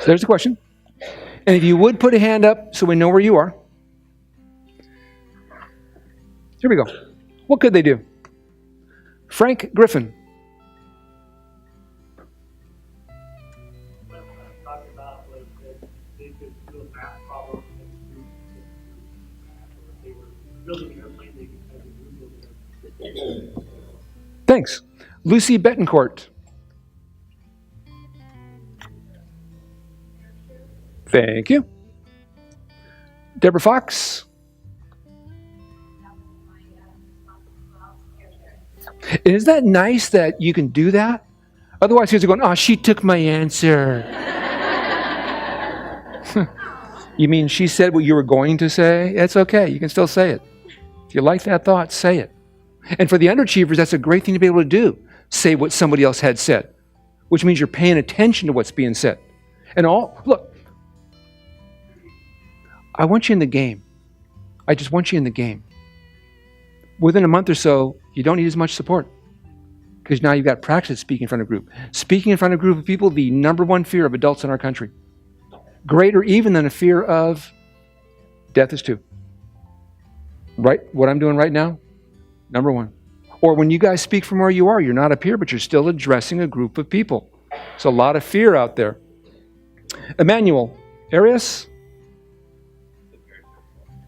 So there's the question. And if you would put a hand up so we know where you are. Here we go. What could they do? Frank Griffin. Talking about was that they could do a math problem and if they were building an airplane, they could have a group of them. Thanks. Lucy Betancourt. Thank you. Deborah Fox. Is that nice that you can do that? Otherwise, kids are going, oh, she took my answer. You mean she said what you were going to say? It's okay. You can still say it. If you like that thought, say it. And for the underachievers, that's a great thing to be able to do. Say what somebody else had said, which means you're paying attention to what's being said. And look, I want you in the game. I just want you in the game. Within a month or so, you don't need as much support because now you've got practice speaking in front of a group. Speaking in front of a group of people, the number one fear of adults in our country. Greater even than a fear of death is too. Right? What I'm doing right now, number one. Or when you guys speak from where you are, you're not up here, but you're still addressing a group of people. There's a lot of fear out there. Emmanuel Arias.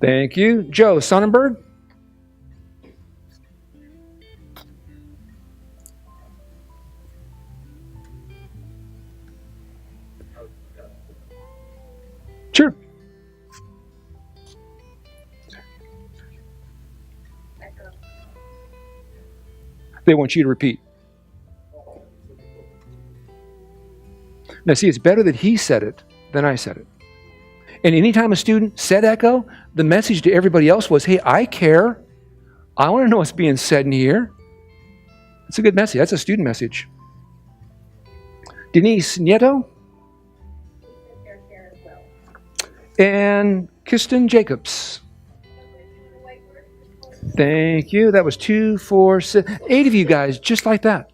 Thank you. Joe Sonnenberg. Sure. They want you to repeat. Now see, it's better that he said it than I said it. And anytime a student said echo, the message to everybody else was, hey, I care. I want to know what's being said in here. That's a good message. That's a student message. Denise Nieto. And Kirsten Jacobs. Thank you. That was 2, 4, 6, 8 of you guys, just like that.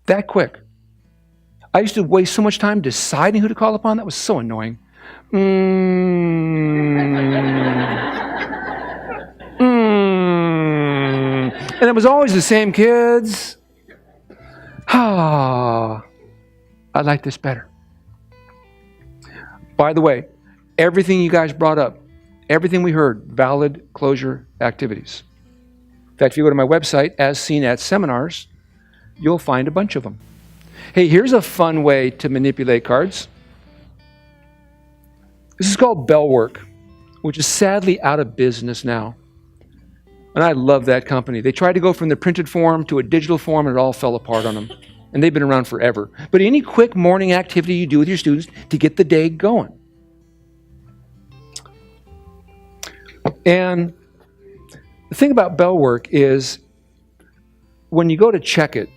That quick. I used to waste so much time deciding who to call upon. That was so annoying. And it was always the same kids. I like this better. By the way, everything you guys brought up, everything we heard, valid closure activities. In fact, if you go to my website, as seen at seminars, you'll find a bunch of them. Hey, here's a fun way to manipulate cards. This is called bell work, which is sadly out of business now. And I love that company. They tried to go from the printed form to a digital form, and it all fell apart on them. And they've been around forever. But any quick morning activity you do with your students to get the day going. And the thing about bell work is when you go to check it,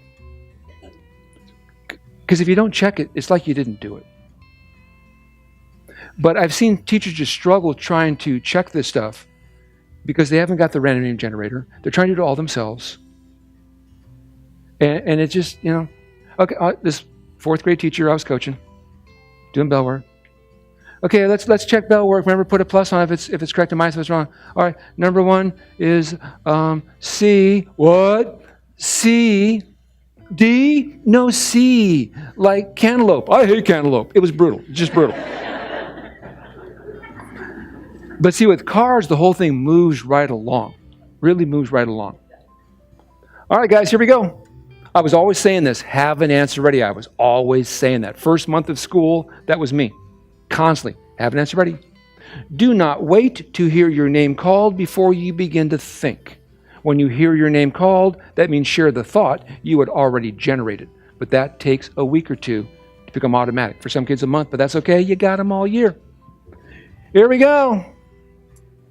because if you don't check it, it's like you didn't do it. But I've seen teachers just struggle trying to check this stuff because they haven't got the random name generator. They're trying to do it all themselves. And it's just, okay, this 4th grade teacher I was coaching, doing bell work. Okay, let's check bell work. Remember, put a plus on if it's correct and minus if it's wrong. All right, number 1 is C. What? C. D? No, C. Like cantaloupe. I hate cantaloupe. It was brutal. Just brutal. But see, with cars, the whole thing moves right along. Really moves right along. All right, guys, here we go. I was always saying this. Have an answer ready. I was always saying that. First month of school, that was me. Constantly, have an answer ready. Do not wait to hear your name called before you begin to think. When you hear your name called, that means share the thought you had already generated. But that takes a week or two to become automatic. For some kids, a month, but that's okay. You got them all year. Here we go.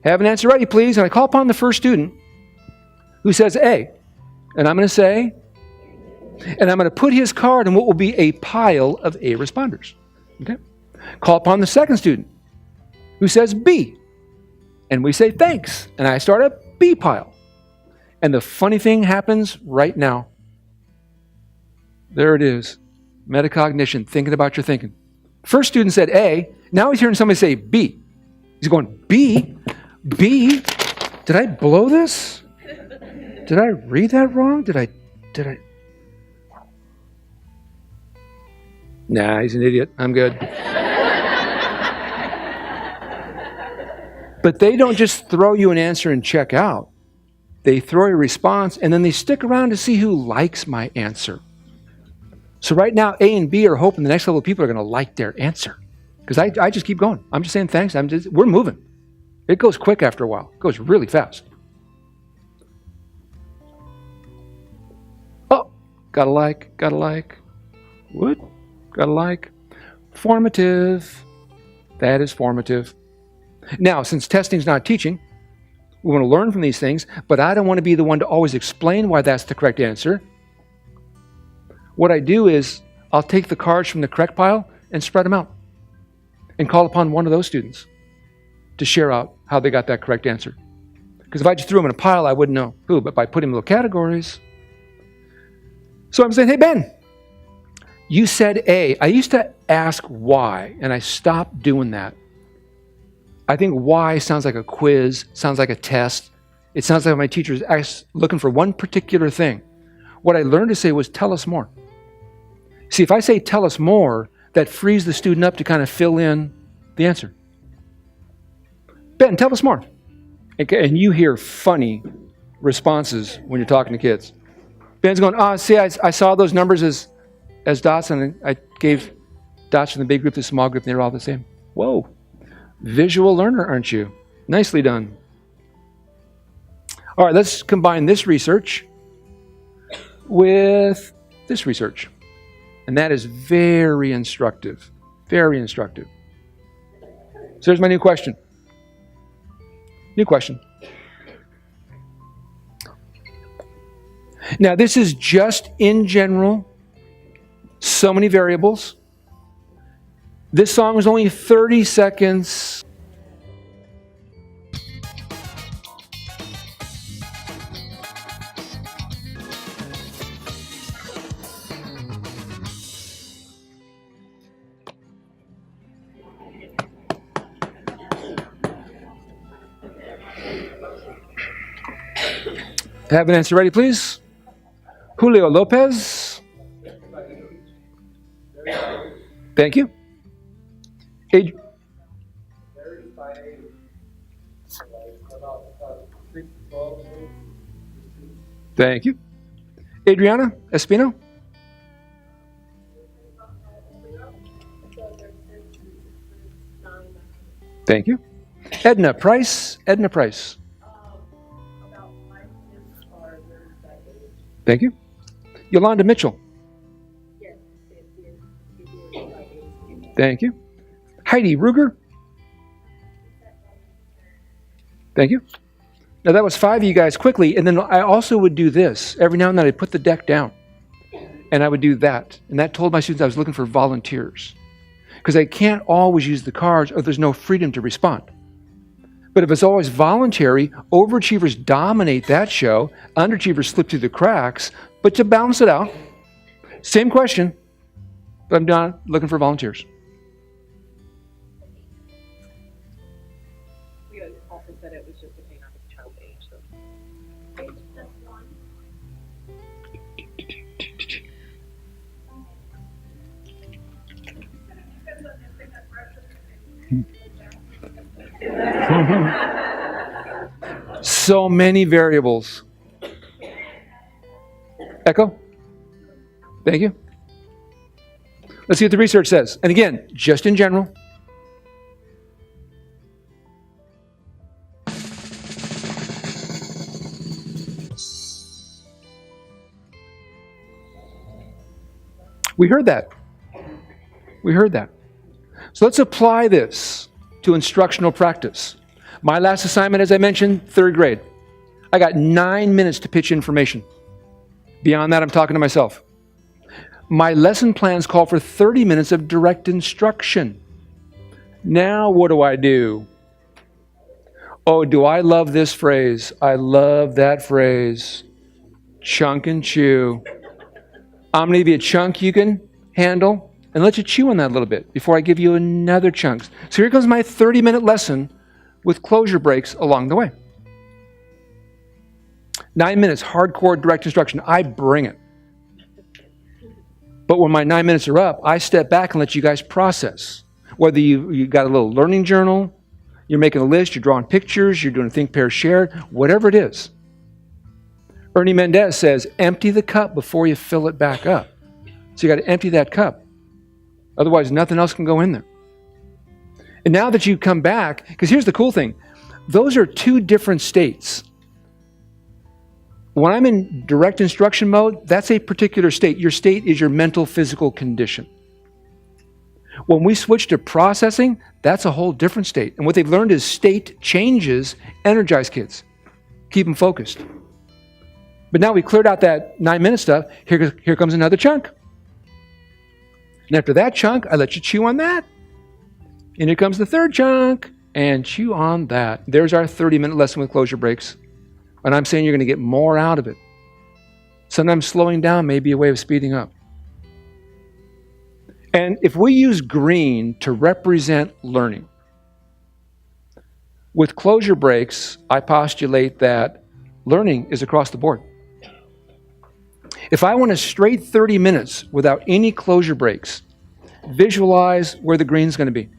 Have an answer ready, please. And I call upon the first student who says A. And I'm going to say, and I'm going to put his card in what will be a pile of A responders. Okay? Call upon the second student who says B. And we say thanks. And I start a B pile. And the funny thing happens right now. There it is. Metacognition, thinking about your thinking. First student said A. Now he's hearing somebody say B. He's going, B? B? Did I blow this? Did I read that wrong? Did I? Nah, he's an idiot. I'm good. But they don't just throw you an answer and check out. They throw you a response, and then they stick around to see who likes my answer. So right now, A and B are hoping the next level of people are going to like their answer. Because I just keep going. I'm just saying thanks. We're moving. It goes quick after a while. It goes really fast. Oh, gotta like. What? Gotta like. Formative. That is formative. Now, since testing's not teaching, we want to learn from these things, but I don't want to be the one to always explain why that's the correct answer. What I do is I'll take the cards from the correct pile and spread them out and call upon one of those students to share out how they got that correct answer. Because if I just threw them in a pile, I wouldn't know who, but by putting them in little categories. So I'm saying, hey, Ben, you said A. I used to ask why, and I stopped doing that. I think why sounds like a quiz, sounds like a test. It sounds like my teacher's looking for one particular thing. What I learned to say was, tell us more. See, if I say tell us more, that frees the student up to kind of fill in the answer. Ben, tell us more. And you hear funny responses when you're talking to kids. Ben's going, see, I saw those numbers as dots, and I gave dots from the big group to the small group, and they're all the same. Whoa. Visual learner, aren't you? Nicely done. All right, let's combine this research with this research. And that is very instructive. Very instructive. So here's my new question. New question. Now, this is just in general. So many variables. This song is only 30 seconds. Have an answer ready, please. Julio Lopez. Thank you. Thank you. Adriana Espino. Thank you. Edna Price. Thank you. Yolanda Mitchell. Thank you. Heidi Ruger. Thank you. Now that was 5 of you guys quickly, and then I also would do this. Every now and then I'd put the deck down, and I would do that. And that told my students I was looking for volunteers. Because I can't always use the cards, or there's no freedom to respond. But if it's always voluntary, overachievers dominate that show, underachievers slip through the cracks. But to balance it out, same question, but I'm done looking for volunteers. We also said it was just depending on the child's age. So. Age plus 1. So many variables. Echo? Thank you. Let's see what the research says. And again, just in general. We heard that. So let's apply this to instructional practice. My last assignment, as I mentioned, 3rd grade. I got 9 minutes to pitch information. Beyond that, I'm talking to myself. My lesson plans call for 30 minutes of direct instruction. Now what do? Oh, do I love this phrase? I love that phrase. Chunk and chew. I'm going to give you a chunk you can handle, and let you chew on that a little bit before I give you another chunk. So here comes my 30-minute lesson with closure breaks along the way. 9 minutes, hardcore direct instruction. I bring it. But when my 9 minutes are up, I step back and let you guys process. Whether you got a little learning journal, you're making a list, you're drawing pictures, you're doing a think, pair, share, whatever it is. Ernie Mendez says, empty the cup before you fill it back up. So you got to empty that cup. Otherwise, nothing else can go in there. And now that you come back, because here's the cool thing, those are two different states. When I'm in direct instruction mode, that's a particular state. Your state is your mental, physical condition. When we switch to processing, that's a whole different state. And what they've learned is state changes energize kids, keep them focused. But now we cleared out that 9-minute stuff. Here comes another chunk. And after that chunk, I let you chew on that. And here comes the third chunk, and chew on that. There's our 30-minute lesson with closure breaks. And I'm saying you're going to get more out of it. Sometimes slowing down may be a way of speeding up. And if we use green to represent learning, with closure breaks, I postulate that learning is across the board. If I want a straight 30 minutes without any closure breaks, visualize where the green's going to be.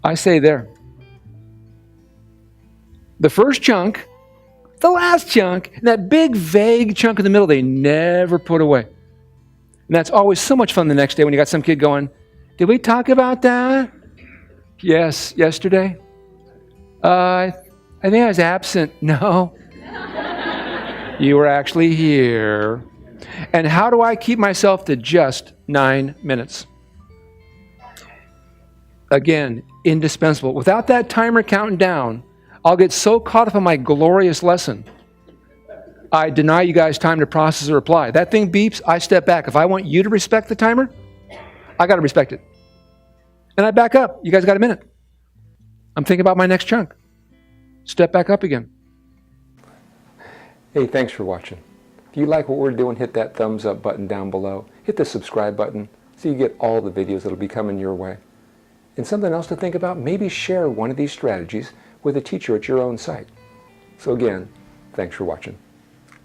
I say there. The first chunk, the last chunk, and that big vague chunk in the middle they never put away. And that's always so much fun the next day when you got some kid going, did we talk about that? Yes, yesterday. I think I was absent. No. You were actually here. And how do I keep myself to just 9 minutes? Again, indispensable. Without that timer counting down, I'll get so caught up in my glorious lesson, I deny you guys time to process or reply. That thing beeps, I step back. If I want you to respect the timer, I got to respect it. And I back up. You guys got a minute. I'm thinking about my next chunk. Step back up again. Hey, thanks for watching. If you like what we're doing, hit that thumbs up button down below. Hit the subscribe button so you get all the videos that will be coming your way. And something else to think about, maybe share one of these strategies with a teacher at your own site. So again, thanks for watching.